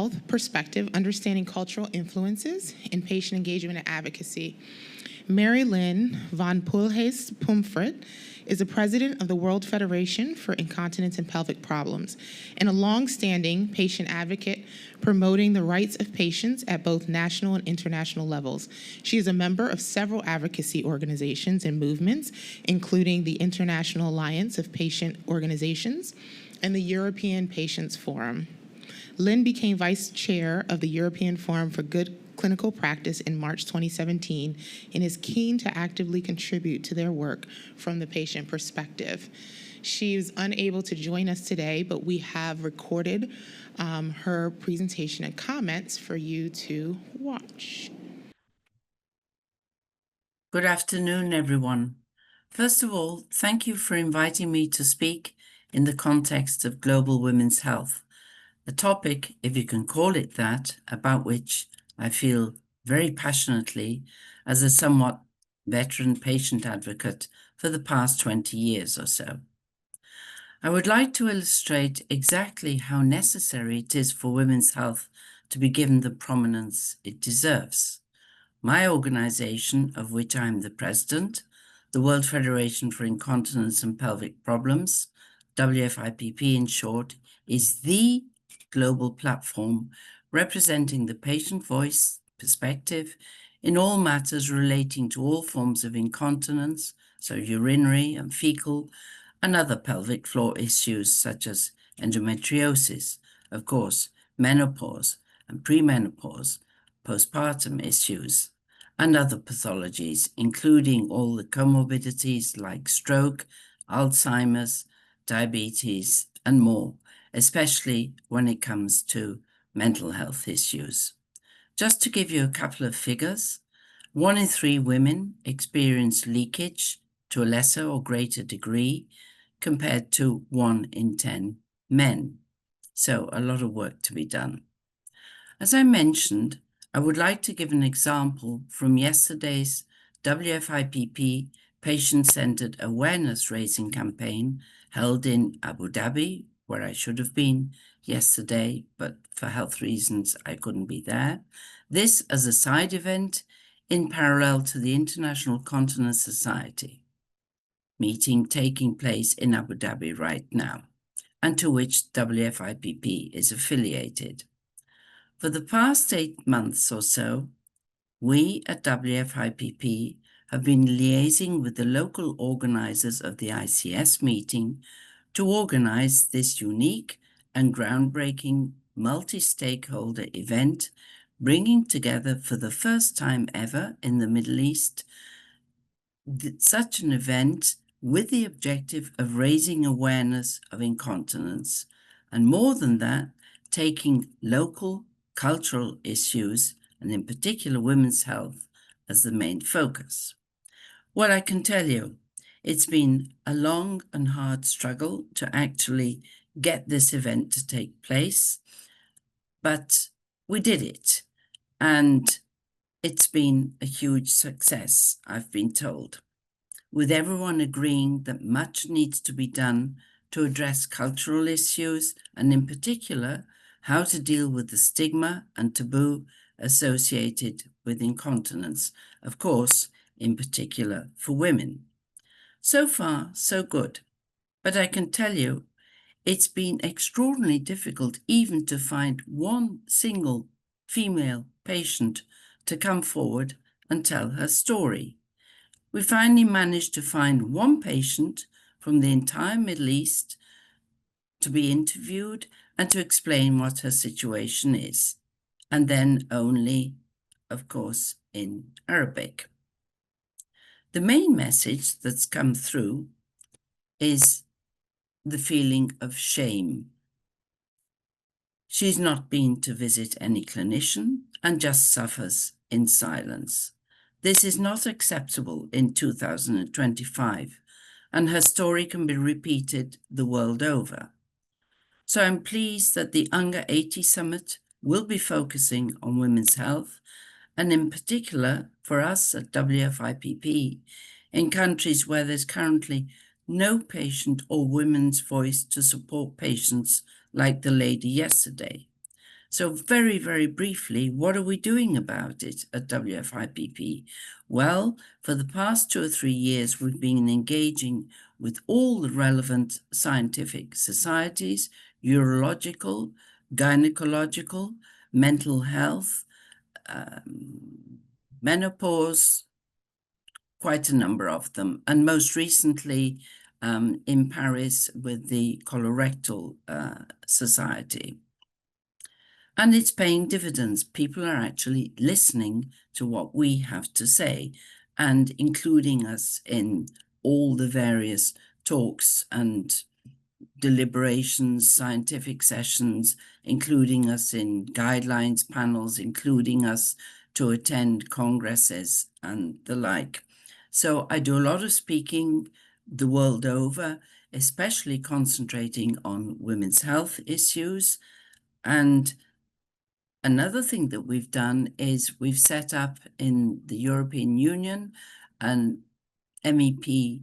Health Perspective, Understanding Cultural Influences in Patient Engagement and Advocacy. Lynne Van Poelgeest-Pomfret is the president of the World Federation for Incontinence and Pelvic Problems and a long-standing patient advocate promoting the rights of patients at both national and international levels. She is a member of several advocacy organizations and movements, including the International Alliance of Patient Organizations and the European Patients Forum. Lynne became vice chair of the European Forum for Good Clinical Practice in March 2017 and is keen to actively contribute to their work from the patient perspective. She is unable to join us today, but we have recorded her presentation and comments for you to watch. Good afternoon, everyone. First of all, thank you for inviting me to speak in the context of global women's health, a topic, if you can call it that, about which I feel very passionately as a somewhat veteran patient advocate for the past 20 years or so. I would like to illustrate exactly how necessary it is for women's health to be given the prominence it deserves. My organization, of which I am the president, the World Federation for Incontinence and Pelvic Problems, WFIPP in short, is the global platform representing the patient voice perspective in all matters relating to all forms of incontinence, so urinary and fecal, and other pelvic floor issues such as endometriosis, of course, menopause and premenopause, postpartum issues, and other pathologies, including all the comorbidities like stroke, Alzheimer's, diabetes, and more, especially when it comes to mental health issues. Just to give you a couple of figures, 1 in 3 women experience leakage to a lesser or greater degree compared to 1 in 10 men. So a lot of work to be done. As I mentioned, I would like to give an example from yesterday's WFIPP patient-centered awareness-raising campaign held in Abu Dhabi, where I should have been yesterday, but for health reasons I couldn't be there. This as a side event in parallel to the International Continence Society meeting taking place in Abu Dhabi right now, and to which WFIPP is affiliated. For the past 8 months or so, we at WFIPP have been liaising with the local organizers of the ICS meeting to organize this unique and groundbreaking multi-stakeholder event, bringing together for the first time ever in the Middle East such an event with the objective of raising awareness of incontinence, and more than that, taking local cultural issues, and in particular women's health, as the main focus. Well, I can tell you, it's been a long and hard struggle to actually get this event to take place, but we did it, and it's been a huge success, I've been told, with everyone agreeing that much needs to be done to address cultural issues, and in particular, how to deal with the stigma and taboo associated with incontinence, of course, in particular for women. So far, so good. But I can tell you, it's been extraordinarily difficult even to find one single female patient to come forward and tell her story. We finally managed to find one patient from the entire Middle East to be interviewed and to explain what her situation is, and then only, of course, in Arabic. The main message that's come through is the feeling of shame. She's not been to visit any clinician and just suffers in silence. This is not acceptable in 2025, and her story can be repeated the world over. So I'm pleased that the UNGA80 summit will be focusing on women's health, and in particular for us at WFIPP, in countries where there's currently no patient or women's voice to support patients like the lady yesterday. So very, very briefly, what are we doing about it at WFIPP? Well, for the past 2 or 3 years, we've been engaging with all the relevant scientific societies, urological, gynecological, mental health, menopause, quite a number of them, and most recently in Paris with the Colorectal Society. And it's paying dividends. People are actually listening to what we have to say and including us in all the various talks and deliberations, scientific sessions, including us in guidelines panels, including us to attend congresses and the like. So I do a lot of speaking the world over, especially concentrating on women's health issues. And another thing that we've done is we've set up in the European Union an MEP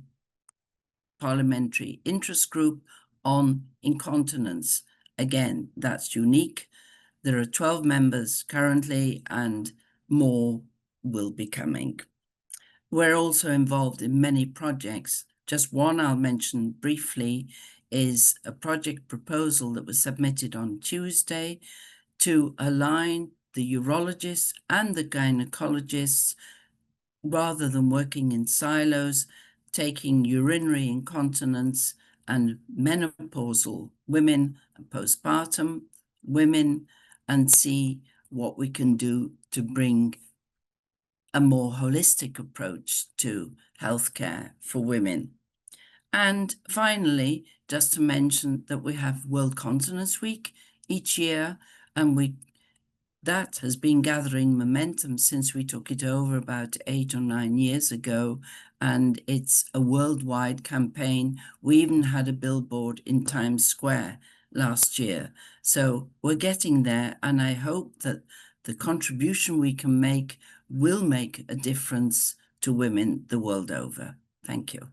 parliamentary interest group on incontinence. Again, that's unique. There are 12 members currently and more will be coming. We're also involved in many projects. Just one I'll mention briefly is a project proposal that was submitted on Tuesday to align the urologists and the gynecologists, rather than working in silos, taking urinary incontinence and menopausal women and postpartum women and see what we can do to bring a more holistic approach to healthcare for women. And finally, just to mention that we have World Continence Week each year, and that has been gathering momentum since we took it over about 8 or 9 years ago, and it's a worldwide campaign. We even had a billboard in Times Square last year. So we're getting there, and I hope that the contribution we can make will make a difference to women the world over. Thank you.